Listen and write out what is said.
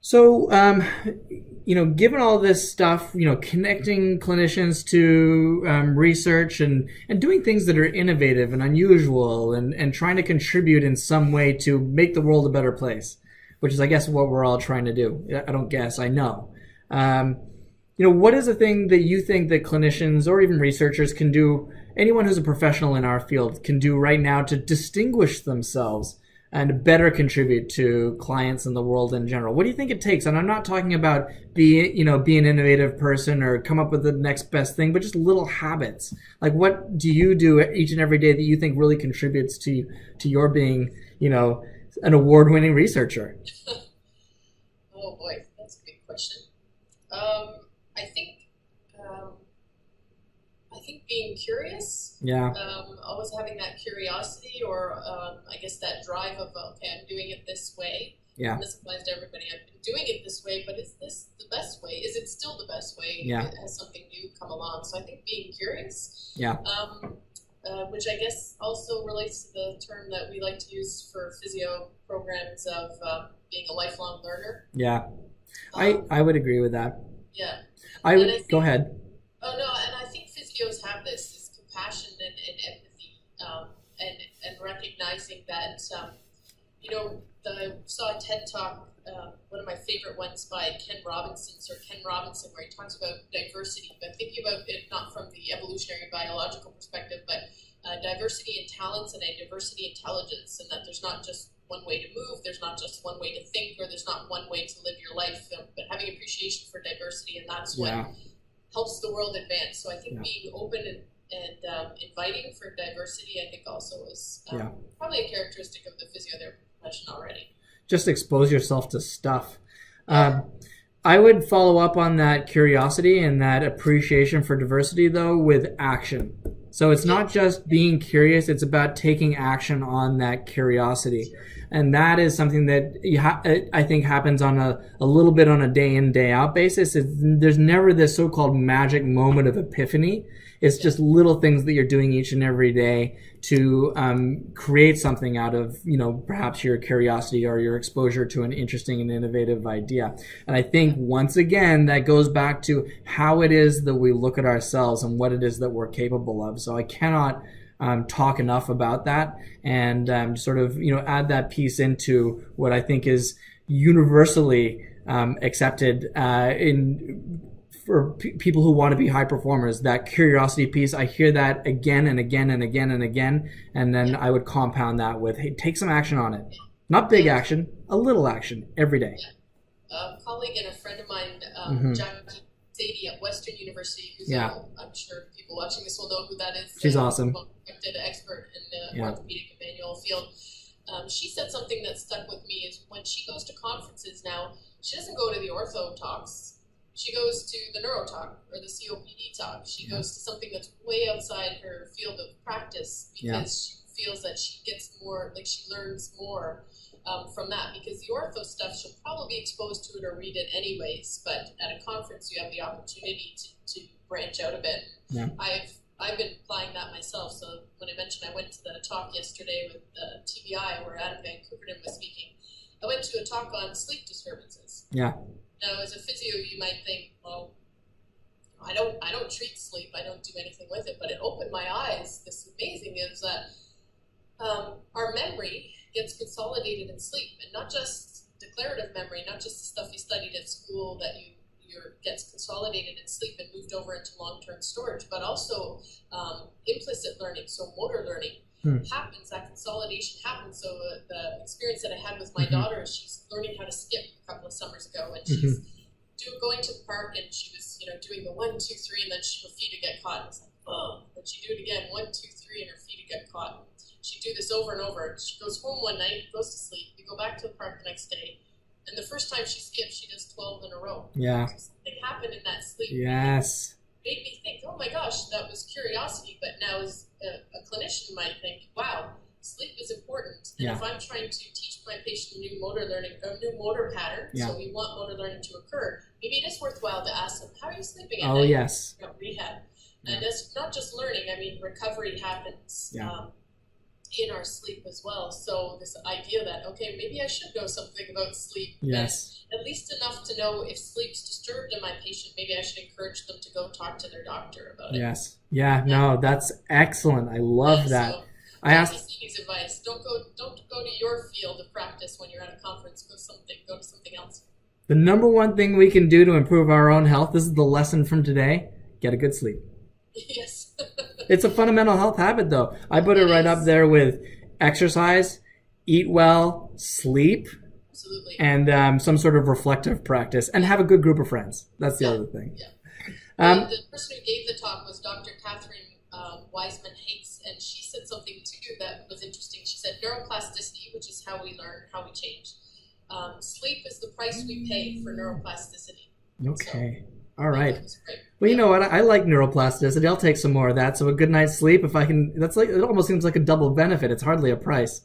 So, given all this stuff, connecting clinicians to research and doing things that are innovative and unusual and trying to contribute in some way to make the world a better place, which is, I guess, what we're all trying to do. I don't guess, I know. Um, what is a thing that you think that clinicians or even researchers can do, anyone who's a professional in our field can do right now to distinguish themselves and better contribute to clients and the world in general? What do you think it takes? And I'm not talking about be an innovative person or come up with the next best thing, but just little habits. Like, what do you do each and every day that you think really contributes to your being, an award-winning researcher? Oh boy, that's a big question. Um, I think um, I think being curious, Yeah, always having that curiosity, or I guess that drive of okay, I'm doing it this way. yeah, And this applies to everybody. I've been doing it this way, but is this the best way? Is it still the best way? yeah, Has something new come along? So I think being curious, yeah, which I guess also relates to the term that we like to use for physio programs of being a lifelong learner. yeah. I Um, I would agree with that. yeah, I and I would go think ahead. oh no, and I think physios have this compassion and empathy, and recognizing that I saw a TED talk, one of my favorite ones by Ken Robinson, where he talks about diversity, but thinking about it not from the evolutionary biological perspective, but diversity in talents and a diversity in intelligence, and that there's not just one way to move, there's not just one way to think, or there's not one way to live your life, but having appreciation for diversity, and that's what Yeah, helps the world advance. So I think yeah, being open and inviting for diversity, I think also is yeah. probably a characteristic of the physiotherapy profession already. Just expose yourself to stuff. Yeah, Um, I would follow up on that curiosity and that appreciation for diversity, though, with action. So it's yeah, not just being curious, it's about taking action on that curiosity. sure. And that is something that I think happens on a little bit on a day in, day out basis. There's never this so called magic moment of epiphany. It's Yeah, just little things that you're doing each and every day to create something out of, perhaps your curiosity or your exposure to an interesting and innovative idea. And I think once again, that goes back to how it is that we look at ourselves and what it is that we're capable of. So I cannot talk enough about that and sort of, add that piece into what I think is universally accepted in for people who want to be high performers, that curiosity piece. I hear that again and again and again and again, and then yeah, I would compound that with, hey, take some action on it. Not big yeah. action, a little action every day. A colleague and a friend of mine, Mm-hmm. Jackie Sadie at Western University, who's Yeah, I'm sure people watching this will know who that is, she's awesome. well-respected expert in the Yeah, orthopedic and manual field. She said something that stuck with me is when she goes to conferences now, she doesn't go to the ortho talks. She goes to the neuro talk or the COPD talk. She yeah, goes to something that's way outside her field of practice yeah, because she feels that she gets more, like she learns more from that. Because the ortho stuff, she'll probably be exposed to it or read it anyways. But at a conference, you have the opportunity to branch out a bit. yeah, I've been applying that myself. So when I mentioned I went to the talk yesterday with TBI, where Adam Van Kooperen was speaking, I went to a talk on sleep disturbances. yeah, Now, as a physio, you might think, well, I don't treat sleep, I don't do anything with it, but it opened my eyes. This amazing is that our memory gets consolidated in sleep, and not just declarative memory, not just the stuff you studied at school that gets consolidated in sleep and moved over into long-term storage, but also implicit learning, so motor learning hmm. happens, that consolidation happens. So the experience that I had with my Mm-hmm. daughter, she's learning how to skip a couple of summers ago, and Mm-hmm. she's going to the park, and she was, doing the 1, 2, 3, and then her feet would get caught. And it's like, oh, then she'd do it again, 1, 2, 3, and her feet would get caught. She'd do this over and over. She goes home one night, goes to sleep. We go back to the park the next day, and the first time she skips, she does 12 in a row. Yeah, So something happened in that sleep yes, made me think, oh my gosh, that was curiosity. But now, as a clinician might think, wow, sleep is important. And yeah, if I'm trying to teach my patient a new motor learning, a new motor pattern, yeah. so we want motor learning to occur, maybe it is worthwhile to ask them, how are you sleeping at Oh, night? yes. Rehab. Yeah, And it's not just learning. I mean, recovery happens. yeah, in our sleep as well. So this idea that, okay, maybe I should know something about sleep. Yes. And at least enough to know if sleep's disturbed in my patient, maybe I should encourage them to go talk to their doctor about it. Yes. Yeah, no, that's excellent. I love that. So, I asked advice. Don't go to your field of practice when you're at a conference. Go to something else. the number one thing we can do to improve our own health, this is the lesson from today, get a good sleep. Yes. It's a fundamental health habit, though. I put it right up there with exercise, eat well, sleep, Absolutely. and some sort of reflective practice, and have a good group of friends. That's the other thing. Yeah. Um, the person who gave the talk was Dr. Catherine Wiseman-Hakes, and she said something too that was interesting. She said neuroplasticity, which is how we learn, how we change. Sleep is the price we pay for neuroplasticity. okay. All right. That was great. Well, you know what? I like neuroplasticity. I'll take some more of that. So a good night's sleep, if I can, that's like, it almost seems like a double benefit. It's hardly a price.